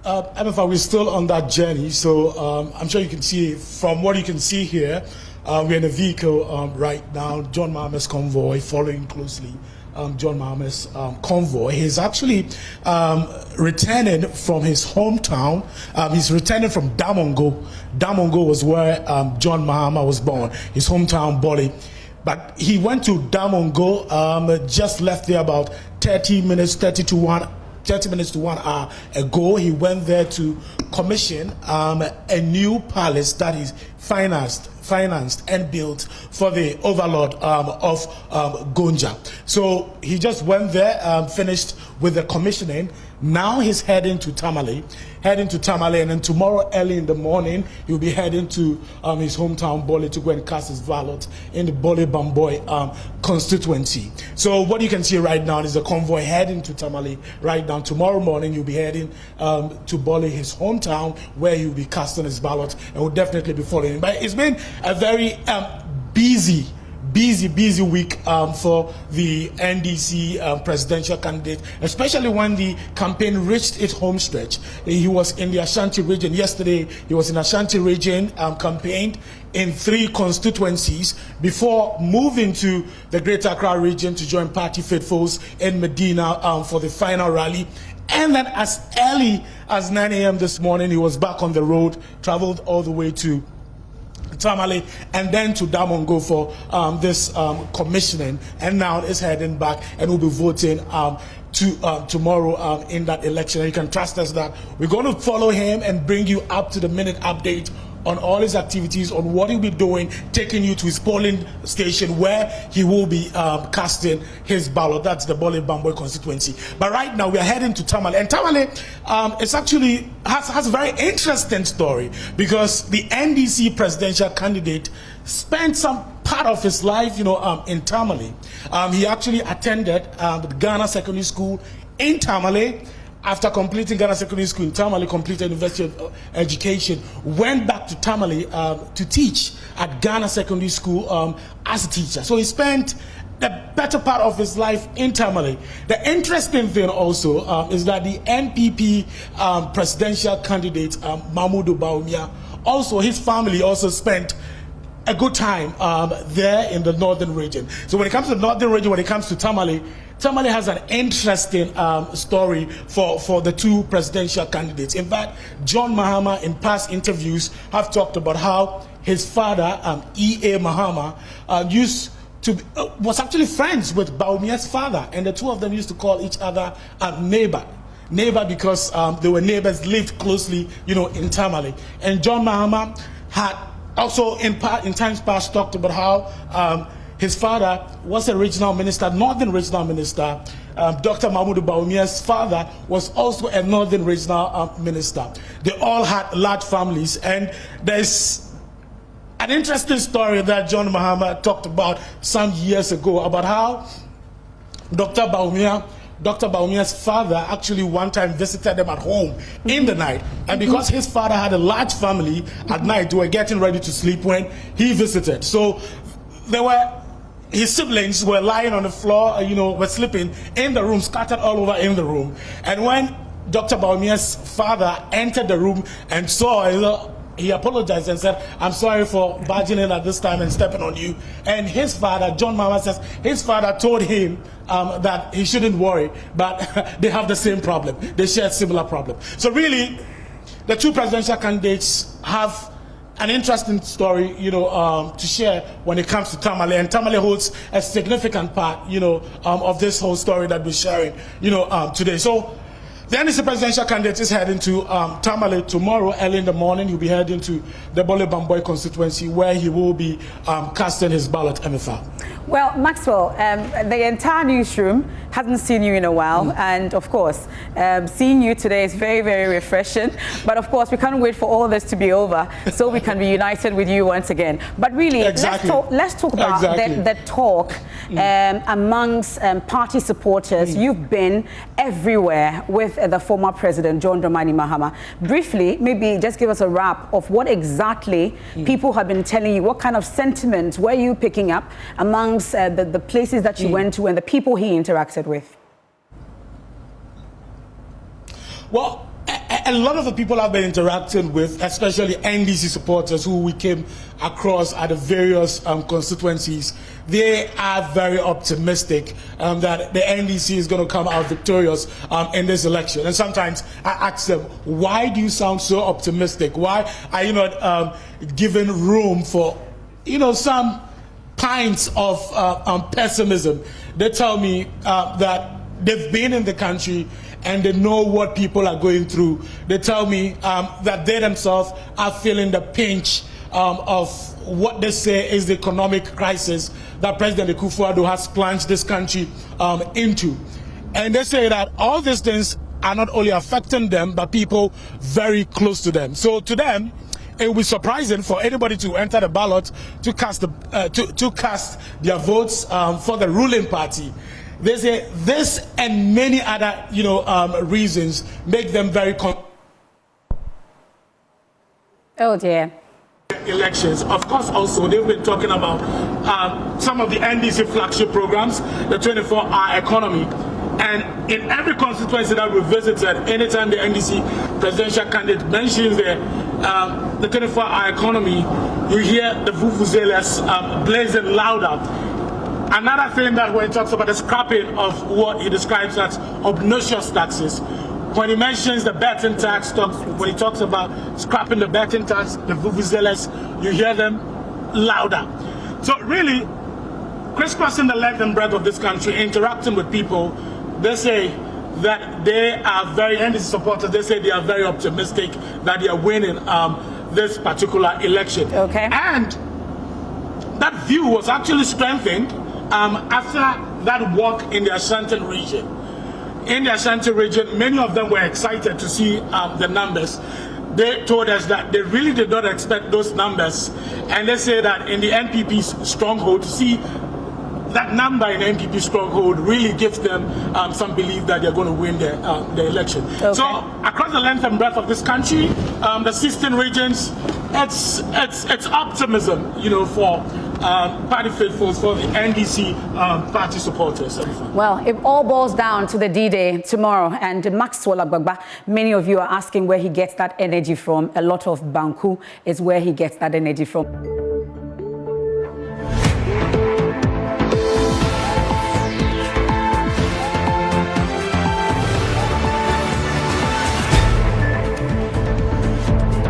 Amifa, we're still on that journey, so I'm sure you can see from what you can see here. We're in a vehicle right now, John Mahama's convoy, following closely John Mahama's convoy. He's actually returning from his hometown. He's returning from Damongo. Damongo was where John Mahama was born, his hometown, Boli. But he went to Damongo, just left there about 30 minutes to 1 hour ago. He went there to commission a new palace that is financed and built for the overlord of Gonja. So he just went there, finished with the commissioning. Now he's heading to Tamale, and then tomorrow early in the morning he'll be heading to his hometown Bole to go and cast his ballot in the Bole Bamboy constituency. So what you can see right now is the convoy heading to Tamale right now. Tomorrow morning he'll be heading to Bole, his hometown, where he'll be casting his ballot and will definitely be following. But it's been a very busy week for the NDC presidential candidate, especially when the campaign reached its home stretch. He was in the Ashanti region. Yesterday, he was in Ashanti region, campaigned in 3 constituencies before moving to the Greater Accra region to join party faithfuls in Medina for the final rally. And then as early as 9 a.m. this morning, he was back on the road, traveled all the way to Tamale and then to Damongo for this commissioning, and now is heading back and will be voting tomorrow in that election. And you can trust us that we're going to follow him and bring you up to the minute update on all his activities, on what he'll be doing, taking you to his polling station where he will be casting his ballot. That's the Bole Bamboy constituency. But right now we are heading to Tamale, and Tamale it's actually has a very interesting story, because the NDC presidential candidate spent some part of his life, in Tamale. He actually attended the Ghana Secondary School in Tamale. After completing Ghana Secondary School in Tamale, completed University of Education, went back to Tamale to teach at Ghana Secondary School as a teacher. So he spent the better part of his life in Tamale. The interesting thing also is that the NPP presidential candidate, Mahmoud Bawumia, also his family also spent a good time there in the northern region. So when it comes to the northern region, when it comes to Tamale, Tamale has an interesting story for the 2 presidential candidates. In fact, John Mahama in past interviews have talked about how his father, E.A. Mahama, was actually friends with Bawumia's father, and the 2 of them used to call each other neighbor because they were neighbors, lived closely, in Tamale. And John Mahama had also in times past talked about how his father was a regional minister, northern regional minister. Dr. Mahmoud Bawumia's father was also a northern regional minister. They all had large families, and there's an interesting story that John Mahama talked about some years ago about how Dr. Bawumia's father actually one time visited them at home in the night, and because his father had a large family, at night they were getting ready to sleep when he visited. So his siblings were lying on the floor, were sleeping in the room, scattered all over in the room. And when Dr. Bawumia's father entered the room and saw, he apologized and said, "I'm sorry for barging in at this time and stepping on you." And his father, John Mahama, says his father told him that he shouldn't worry, but they have the same problem. They share a similar problem. So really, the 2 presidential candidates have an interesting story, to share when it comes to Tamale, and Tamale holds a significant part, of this whole story that we're sharing, today. So the NDC presidential candidate is heading to Tamale tomorrow early in the morning. He'll be heading to the Bole Bamboy constituency, where he will be casting his ballot. MFA. Well, Maxwell, the entire newsroom hasn't seen you in a while, and of course, seeing you today is very, very refreshing. But of course, we can't wait for all this to be over so we can be united with you once again. But really, let's talk about the talk amongst party supporters. You've been everywhere with the former president, John Dramani Mahama. Briefly, maybe just give us a wrap of what exactly people have been telling you. What kind of sentiment were you picking up amongst the places that you went to and the people he interacted with? Well, a lot of the people I've been interacting with, especially NDC supporters who we came across at the various constituencies, they are very optimistic that the NDC is going to come out victorious in this election. And sometimes I ask them, why do you sound so optimistic? Why are you not giving room for, some pints of pessimism? They tell me that they've been in the country and they know what people are going through. They tell me that they themselves are feeling the pinch of what they say is the economic crisis that President Akufo-Addo has plunged this country into. And they say that all these things are not only affecting them, but people very close to them. So to them, it will be surprising for anybody to enter the ballot to cast their votes for the ruling party. They say this and many other, reasons make them very. Oh dear. Elections. Of course, also they've been talking about some of the NDC flagship programs, the 24-hour economy. And in every constituency that we visited, anytime the NDC presidential candidate mentions the 24-hour economy, you hear the vuvuzelas blazing louder. Another thing that when he talks about the scrapping of what he describes as obnoxious taxes, when he mentions the betting tax, when he talks about scrapping the betting tax, the vuvuzelas, you hear them louder. So really, crisscrossing the length and breadth of this country, interacting with people, they say that they are very, NDC supporters, they say they are very optimistic that they are winning this particular election. Okay. And that view was actually strengthened after that walk in the Ashanti region. In the Ashanti region, many of them were excited to see the numbers. They told us that they really did not expect those numbers. And they say that in the NPP's stronghold, to see that number in the NPP stronghold really gives them some belief that they're going to win the election. Okay. So across the length and breadth of this country, the 16 regions, it's optimism, for party faithfuls, for the NDC party supporters. Well, it all boils down to the D-Day tomorrow, and Maxwell Agbagba, many of you are asking where he gets that energy from. A lot of Banku is where he gets that energy from.